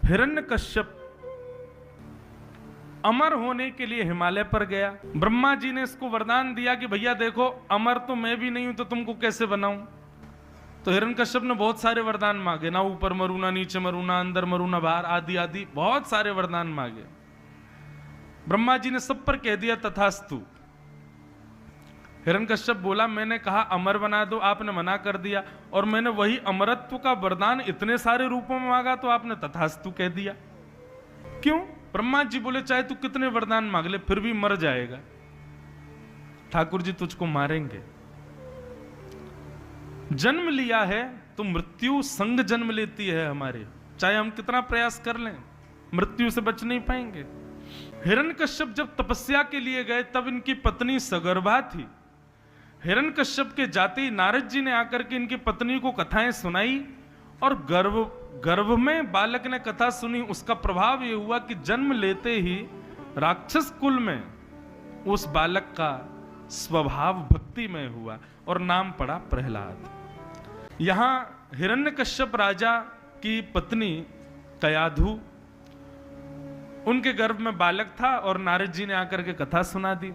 हिरण्यकश्यप अमर होने के लिए हिमालय पर गया। ब्रह्मा जी ने इसको वरदान दिया कि भैया देखो, अमर तो मैं भी नहीं हूं तो तुमको कैसे बनाऊं। तो हिरण्यकश्यप ने बहुत सारे वरदान मांगे, ना ऊपर मरू, ना नीचे मरू, ना अंदर मरू, ना बाहर, आदि आदि बहुत सारे वरदान मांगे। ब्रह्मा जी ने सब पर कह दिया तथास्तु। हिरण्यकश्यप बोला मैंने कहा अमर बना दो, आपने मना कर दिया, और मैंने वही अमरत्व का वरदान इतने सारे रूपों में मांगा तो आपने तथास्तु कह दिया। क्यों? ब्रह्मा जी बोले चाहे तू कितने वरदान मांग ले फिर भी मर जाएगा, ठाकुर जी तुझको मारेंगे। जन्म लिया है तो मृत्यु संग जन्म लेती है हमारे, चाहे हम कितना प्रयास कर लें मृत्यु से बच नहीं पाएंगे। हिरण्यकश्यप जब तपस्या के लिए गए तब इनकी पत्नी सगर्भा थी। हिरण्यकश्यप के जाते ही नारद जी ने आकर के इनकी पत्नी को कथाएं सुनाई, और गर्भ में बालक ने कथा सुनी। उसका प्रभाव यह हुआ कि जन्म लेते ही राक्षस कुल में उस बालक का स्वभाव भक्ति में हुआ और नाम पड़ा प्रहलाद। यहां हिरण्यकश्यप राजा की पत्नी कयाधु, उनके गर्भ में बालक था और नारद जी ने आकर के कथा सुना दी,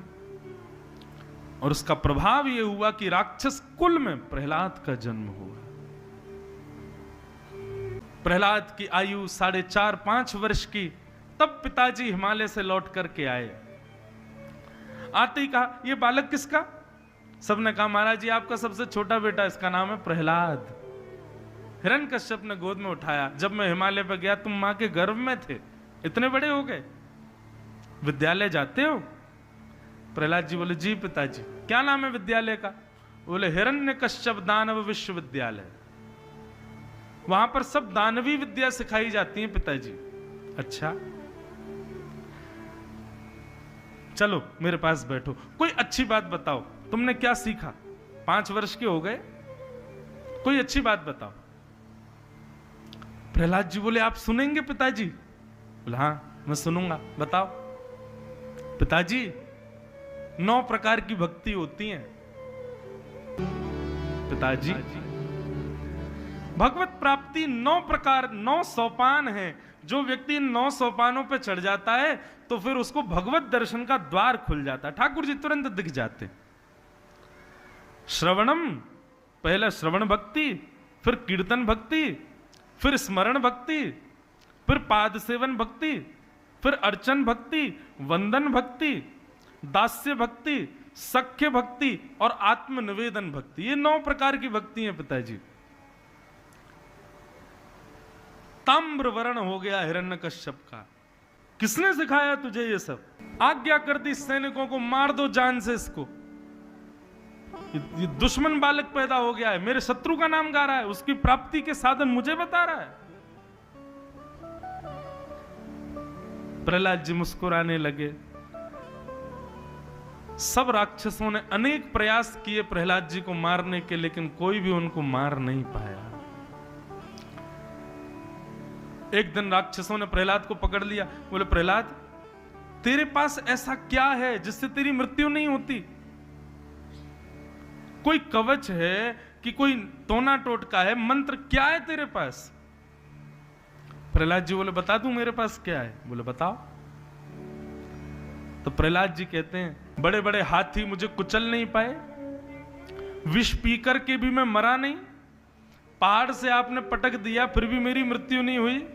और उसका प्रभाव यह हुआ कि राक्षस कुल में प्रहलाद का जन्म हुआ। प्रहलाद की आयु 4.5-5 वर्ष की। तब पिताजी हिमालय से लौट करके आए। आते ही कहा यह बालक किसका? सबने कहा महाराज जी आपका सबसे छोटा बेटा, इसका नाम है प्रहलाद। हिरण्यकश्यप ने गोद में उठाया। जब मैं हिमालय पर गया तुम मां के गर्भ में थे, इतने बड़े हो गए, विद्यालय जाते हो? प्रहलाद जी बोले जी पिताजी। क्या नाम है विद्यालय का? बोले हिरण्यकश्यप दानव विश्वविद्यालय। वहां पर सब दानवी विद्या सिखाई जाती है पिताजी। अच्छा चलो मेरे पास बैठो, कोई अच्छी बात बताओ, तुमने क्या सीखा? 5 वर्ष के हो गए, कोई अच्छी बात बताओ। प्रहलाद जी बोले आप सुनेंगे पिताजी? बोले हाँ मैं सुनूंगा, बताओ। पिताजी 9 प्रकार की भक्ति होती है पिताजी। भगवत प्राप्ति 9 प्रकार, 9 सोपान है। जो व्यक्ति इन 9 सोपानों पे चढ़ जाता है तो फिर उसको भगवत दर्शन का द्वार खुल जाता है, ठाकुर जी तुरंत दिख जाते। श्रवणम, पहला श्रवण भक्ति, फिर कीर्तन भक्ति, फिर स्मरण भक्ति, फिर पाद सेवन भक्ति, फिर अर्चन भक्ति, वंदन भक्ति, दास्य भक्ति, सख्य भक्ति और आत्मनिवेदन भक्ति। ये 9 प्रकार की भक्ति है पिताजी। ताम्र वर्ण हो गया हिरण्यकश्यप का। किसने सिखाया तुझे ये सब? आज्ञा कर दी सैनिकों को मार दो जान से इसको। ये दुश्मन बालक पैदा हो गया है, मेरे शत्रु का नाम गा रहा है, उसकी प्राप्ति के साधन मुझे बता रहा है। प्रहलाद जी मुस्कुराने लगे। सब राक्षसों ने अनेक प्रयास किए प्रहलाद जी को मारने के, लेकिन कोई भी उनको मार नहीं पाया। एक दिन राक्षसों ने प्रहलाद को पकड़ लिया। बोले प्रहलाद तेरे पास ऐसा क्या है जिससे तेरी मृत्यु नहीं होती? कोई कवच है कि कोई टोना टोटका है, मंत्र क्या है तेरे पास? प्रहलाद जी बोले बता दूं मेरे पास क्या है? बोले बताओ। तो प्रहलाद जी कहते हैं बड़े बड़े हाथी मुझे कुचल नहीं पाए, विष पीकर के भी मैं मरा नहीं, पहाड़ से आपने पटक दिया फिर भी मेरी मृत्यु नहीं हुई,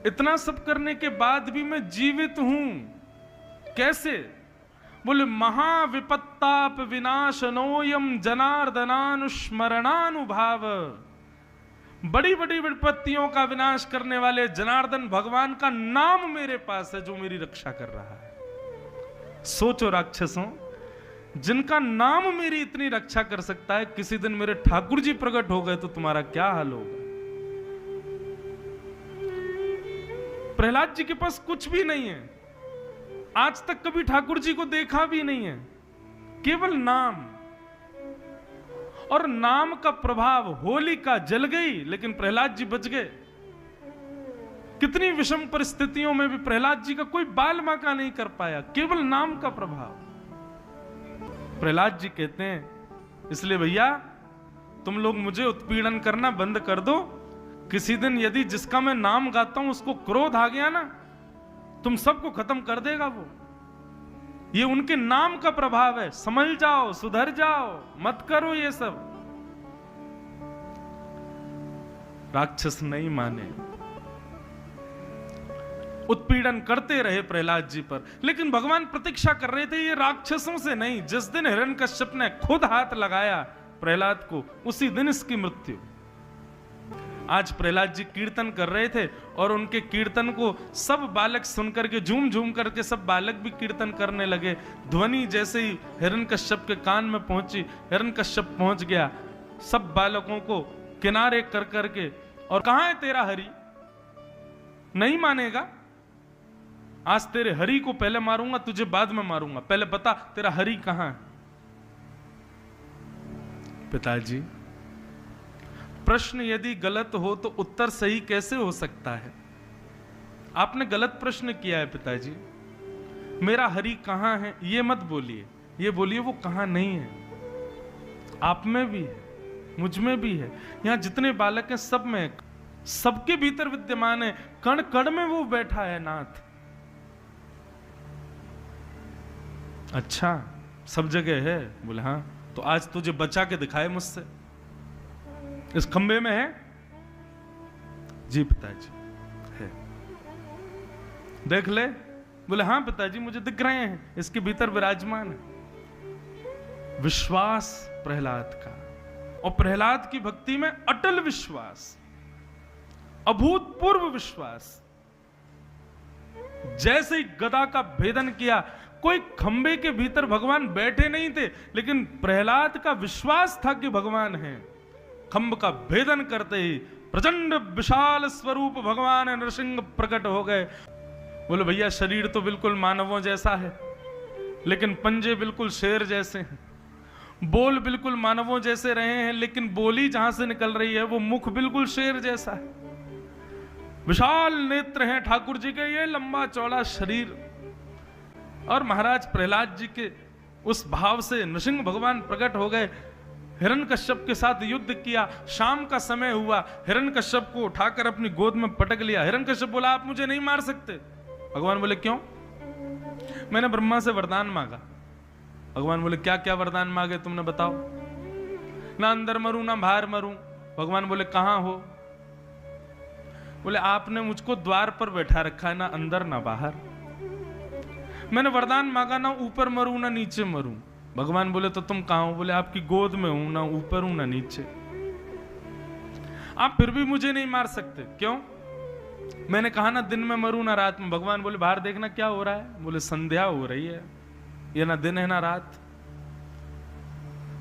इतना सब करने के बाद भी मैं जीवित हूं। कैसे? बोले महाविपत्ताप विनाशनोयम जनार्दनानुस्मरणानुभाव। बड़ी बड़ी विपत्तियों का विनाश करने वाले जनार्दन भगवान का नाम मेरे पास है जो मेरी रक्षा कर रहा है। सोचो राक्षसों, जिनका नाम मेरी इतनी रक्षा कर सकता है, किसी दिन मेरे ठाकुर जी प्रकट हो गए तो तुम्हारा क्या हाल होगा? प्रहलाद जी के पास कुछ भी नहीं है, आज तक कभी ठाकुर जी को देखा भी नहीं है, केवल नाम। और नाम का प्रभाव, होलिका जल गई लेकिन प्रहलाद जी बच गए। कितनी विषम परिस्थितियों में भी प्रहलाद जी का कोई बाल बांका नहीं कर पाया, केवल नाम का प्रभाव। प्रहलाद जी कहते हैं इसलिए भैया तुम लोग मुझे उत्पीड़न करना बंद कर दो, किसी दिन यदि जिसका मैं नाम गाता हूं उसको क्रोध आ गया ना, तुम सबको खत्म कर देगा वो। ये उनके नाम का प्रभाव है। समझ जाओ, सुधर जाओ, मत करो ये सब। राक्षस नहीं माने, उत्पीड़न करते रहे प्रहलाद जी पर, लेकिन भगवान प्रतीक्षा कर रहे थे ये राक्षसों से नहीं। जिस दिन हिरण्यकश्यप ने खुद हाथ लगाया प्रहलाद को, उसी दिन इसकी मृत्यु। आज प्रहलाद जी कीर्तन कर रहे थे और उनके कीर्तन को सब बालक सुनकर के झूम झूम करके सब बालक भी कीर्तन करने लगे। ध्वनि जैसे ही हिरण्यकश्यप के कान में पहुंची, हिरण्यकश्यप पहुंच गया सब बालकों को किनारे कर करके, और कहां है तेरा हरि? नहीं मानेगा, आज तेरे हरि को पहले मारूंगा, तुझे बाद में मारूंगा, पहले बता तेरा हरि कहां है? पिताजी, प्रश्न यदि गलत हो तो उत्तर सही कैसे हो सकता है? आपने गलत प्रश्न किया है पिताजी। मेरा हरि कहां है ये मत बोलिए, ये बोलिए वो कहां नहीं है। आप में भी है, मुझ में भी है, यहां जितने बालक हैं सब में, सबके भीतर विद्यमान है। कण कण में वो बैठा है नाथ। अच्छा, सब जगह है? बोले हाँ। तो आज तुझे बचा के दिखाए मुझसे, इस खंबे में है? जी पिताजी है। देख ले। बोले हाँ पिताजी मुझे दिख रहे हैं, इसके भीतर विराजमान है। विश्वास प्रहलाद का, और प्रहलाद की भक्ति में अटल विश्वास, अभूतपूर्व विश्वास। जैसे ही गदा का भेदन किया, कोई खंबे के भीतर भगवान बैठे नहीं थे, लेकिन प्रहलाद का विश्वास था कि भगवान है। खंब का भेदन करते ही प्रचंड विशाल स्वरूप भगवान नरसिंह प्रकट हो गए। बोले भैया शरीर तो बिल्कुल मानवों जैसा है, लेकिन पंजे बिल्कुल शेर जैसे हैं। बोल बिल्कुल मानवों जैसे रहे हैं, लेकिन बोली जहां से निकल रही है वो मुख बिल्कुल शेर जैसा है। विशाल नेत्र हैं ठाकुर जी के, ये लंबा चौड़ा शरीर। और महाराज प्रहलाद जी के उस भाव से नृसिंह भगवान प्रकट हो गए। हिरण्यकश्यप के साथ युद्ध किया। शाम का समय हुआ, हिरण्यकश्यप को उठाकर अपनी गोद में पटक लिया। हिरण्यकश्यप बोला आप मुझे नहीं मार सकते। भगवान बोले क्यों? मैंने ब्रह्मा से वरदान मांगा। भगवान बोले क्या क्या वरदान मांगे तुमने बताओ? ना अंदर मरूं ना बाहर मरूं। भगवान बोले कहां हो? बोले आपने मुझको द्वार पर बैठा रखा है, ना अंदर ना बाहर। मैंने वरदान मांगा ना ऊपर मरूं ना नीचे मरूं। भगवान बोले तो तुम कहां हो? बोले आपकी गोद में हूं, ना ऊपर हूं ना नीचे। आप फिर भी मुझे नहीं मार सकते, क्यों? मैंने कहा ना दिन में मरूं ना रात में। भगवान बोले बाहर देखना क्या हो रहा है। बोले संध्या हो रही है, ये ना दिन है ना रात।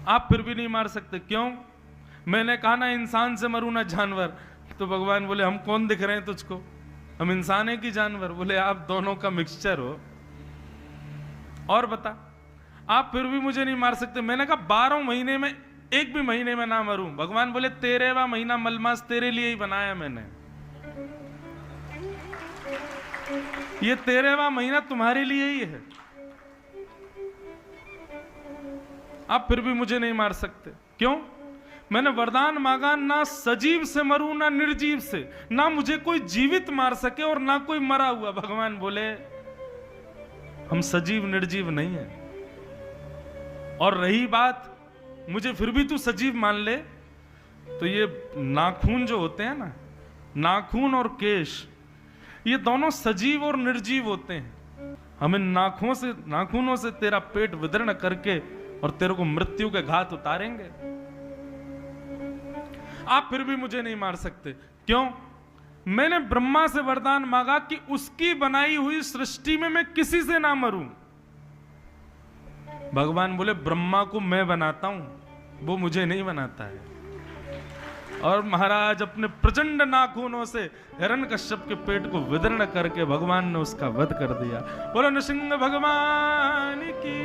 आप फिर भी नहीं मार सकते, क्यों? मैंने कहा ना इंसान से मरूं ना जानवर। तो भगवान बोले हम कौन दिख रहे हैं तुझको? हम इंसान है कि जानवर? बोले आप दोनों का मिक्सचर हो। और बता, आप फिर भी मुझे नहीं मार सकते। मैंने कहा 12 महीने में एक भी महीने में ना मरूं। भगवान बोले 13वां महीना मलमास तेरे लिए ही बनाया मैंने। ये 13वां महीना तुम्हारे लिए ही है। आप फिर भी मुझे नहीं मार सकते, क्यों? मैंने वरदान मांगा ना सजीव से मरूं ना निर्जीव से, ना मुझे कोई जीवित मार सके और ना कोई मरा हुआ। भगवान बोले हम सजीव निर्जीव नहीं है। और रही बात मुझे फिर भी तू सजीव मान ले, तो ये नाखून जो होते हैं ना, नाखून और केश, ये दोनों सजीव और निर्जीव होते हैं। हम इन नाखूनों से तेरा पेट विदीर्ण करके और तेरे को मृत्यु के घात उतारेंगे। आप फिर भी मुझे नहीं मार सकते, क्यों? मैंने ब्रह्मा से वरदान मांगा कि उसकी बनाई हुई सृष्टि में मैं किसी से ना मरूं। भगवान बोले ब्रह्मा को मैं बनाता हूं, वो मुझे नहीं बनाता है। और महाराज अपने प्रचंड नाखूनों से हिरण्यकश्यप के पेट को विदीर्ण करके भगवान ने उसका वध कर दिया। बोलो नृसिंह भगवान की।